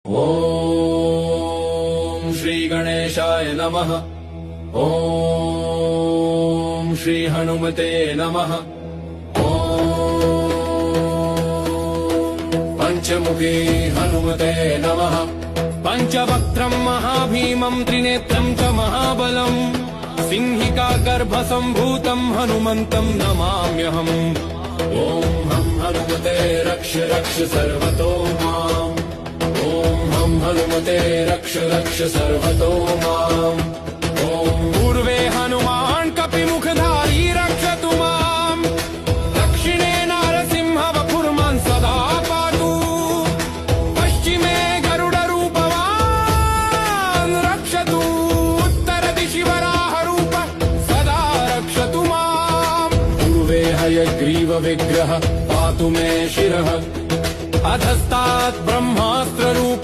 ॐ श्री गणेशाय नमः। ॐ श्री हनुमते नमः। ॐ पंचमुखी हनुमते नमः। पंचवक्त्रं महाभीमं त्रिनेत्रं च महाबलम् सिंहिका गर्भसम्भूतं हनुमन्तं नमाम्यहम्। ॐ हं हनुमते रक्ष रक्ष सर्वतो माम्। ॐ हं हनुमते रक्ष रक्ष सर्वतो माम्। ॐ पूर्वे हनुमान् कपिमुखधारी रक्षतु माम्। दक्षिणे नारसिंह वपुर्मान् सदा पातु। पश्चिमे गरुडरूपवान् रक्षतु। उत्तरदिशि वराहरूप सदा रक्षतु माम्। पूर्वे हयग्रीवविग्रह पातु मे शिरः। अधस्तात् ब्रह्मास्त्ररूप